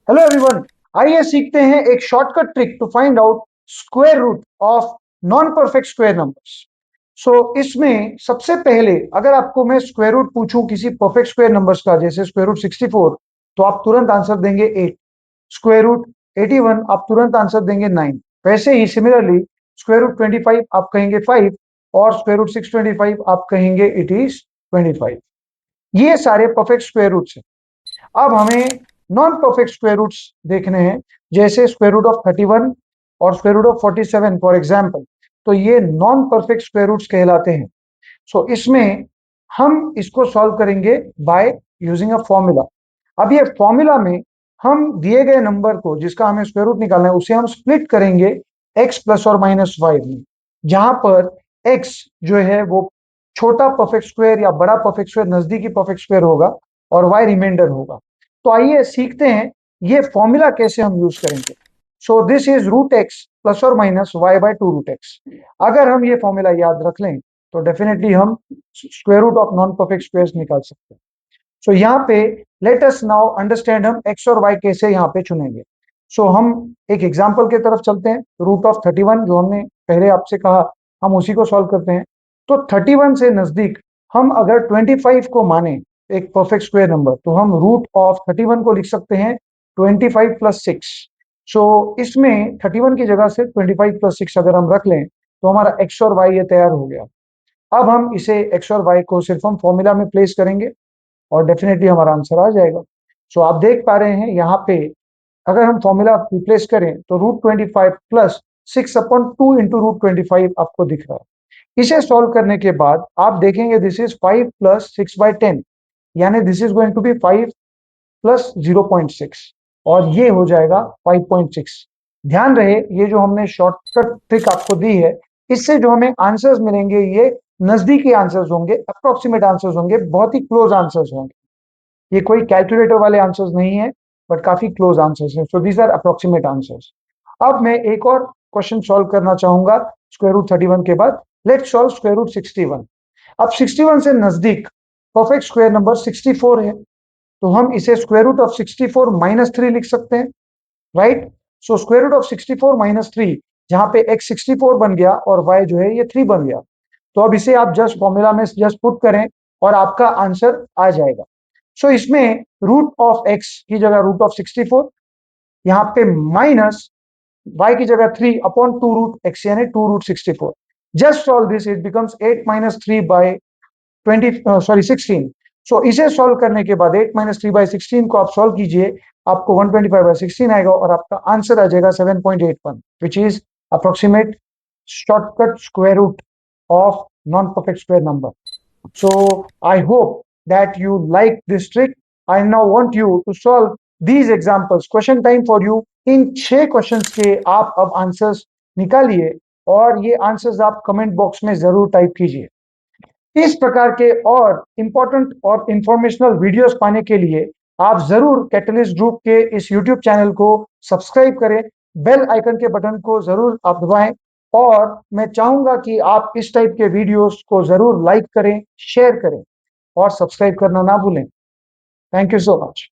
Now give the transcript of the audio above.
Hello everyone, आइए सीखते हैं एक shortcut trick to find out square root of non perfect square numbers. इसमें सबसे पहले अगर आपको मैं स्क्वायर रूट पूछूं किसी परफेक्ट स्क्वायर नंबर्स का, जैसे स्क्वायर रूट 64, तो आप तुरंत आंसर देंगे 8। स्क्वायर रूट 81 आप तुरंत आंसर देंगे 9। वैसे ही सिमिलरली स्क्वायर रूट 25 आप कहेंगे 5, और स्क्वायर रूट 625 आप कहेंगे इट इज 25। ये सारे परफेक्ट स्क्वायर रूट्स हैं। अब हमें नॉन परफेक्ट स्क्वायर रूट्स देखने हैं, जैसे स्क्वायर रूट ऑफ 31 और square root of 47 for example. तो ये नॉन परफेक्ट स्क्वायर रूट्स कहलाते हैं। इसमें हम इसको सॉल्व करेंगे बाय यूजिंग अ फॉर्मूला। अब ये फॉर्मूला में हम दिए गए नंबर को, जिसका हमें स्क्वायर रूट निकालना है, उसे हम स्प्लिट करेंगे x प्लस और माइनस वाई में, जहां पर x जो है वो छोटा परफेक्ट स्क्वायर या बड़ा परफेक्ट स्क्वायर, नजदीकी परफेक्ट स्क्वायर होगा, और y रिमाइंडर होगा। तो आइए सीखते हैं ये फॉर्मूला कैसे हम यूज करेंगे। This is root x plus और minus y by two root x. अगर हम ये फॉर्मूला याद रख लें तो डेफिनेटली हम square root of non perfect squares निकाल सकते हैं। यहाँ पे लेट अस नाउ अंडरस्टैंड हम x और y कैसे यहाँ पे चुनेंगे। हम एक एग्जांपल की तरफ चलते हैं। रूट ऑफ 31 जो हमने पहले आपसे कहा, हम उसी को सॉल्व करते हैं। तो 31 से नजदीक हम अगर 25 को माने एक परफेक्ट स्क्वायर नंबर, तो हम रूट ऑफ 31 को लिख सकते हैं 25 प्लस 6। इसमें 31 की जगह से 25 प्लस 6 अगर हम रख लें तो हमारा x और y ये तैयार हो गया। अब हम इसे x और y को सिर्फ हम फॉर्मूला में प्लेस करेंगे और डेफिनेटली हमारा आंसर आ जाएगा। आप देख पा रहे हैं यहाँ पे, अगर हम फॉर्मूला रिप्लेस करें तो रूट 25 प्लस 6/2 इंटू रूट 25 आपको दिख रहा है। इसे सॉल्व करने के बाद आप देखेंगे दिस इज 5 प्लस 6/10, यानी this is going to be 5 plus 0.6, और ये हो जाएगा 5.6। ध्यान रहे, ये जो हमने शॉर्टकट ट्रिक आपको दी है, इससे जो हमें आंसर्स मिलेंगे ये नजदीकी आंसर्स होंगे, अप्रोक्सीमेट आंसर्स होंगे, बहुत ही क्लोज आंसर्स होंगे। ये कोई कैलकुलेटर वाले आंसर्स नहीं है, बट काफी क्लोज आंसर्स हैं। These are approximate answers. अब मैं एक और क्वेश्चन सॉल्व करना चाहूंगा स्क्वायर रूट 31 के बाद। Let's solve square root 61। अब 61 से नजदीक परफेक्ट स्क्वायर नंबर 64 है, तो हम इसे स्क्वायर रूट ऑफ 64 माइनस 3 लिख सकते हैं, right. Square root of 64 minus 3, जहां पे x 64 बन गया और y जो है ये 3 बन गया। तो अब इसे आप जस्ट फॉर्मूला में जस्ट पुट करें और आपका आंसर आ जाएगा। इसमें रूट ऑफ x की जगह रूट ऑफ 64, यहाँ पे माइनस y की जगह 3 अपॉन 2 रूट x, यानी 2 root 64। Just solve this, it becomes 8 minus 3 by 16। इसे सॉल्व करने के बाद 8 माइनस 3 बाय 16 को आप सॉल्व कीजिए, आपको 125 बाय 16 आएगा और आपका आंसर आ जाएगा 7.81, which is approximate shortcut square root of non perfect square number. I hope that you like this trick. I now want you to solve these examples. Question time for you. In 6 questions के आप अब answers निकालिए और ये answers आप comment box में जरूर type कीजिए। इस प्रकार के और इंपॉर्टेंट और इंफॉर्मेशनल वीडियोस पाने के लिए आप जरूर कैटलिस्ट ग्रुप के इस यूट्यूब चैनल को सब्सक्राइब करें, बेल आइकन के बटन को जरूर आप दबाएं, और मैं चाहूंगा कि आप इस टाइप के वीडियोस को जरूर लाइक करें, शेयर करें और सब्सक्राइब करना ना भूलें। Thank you so much.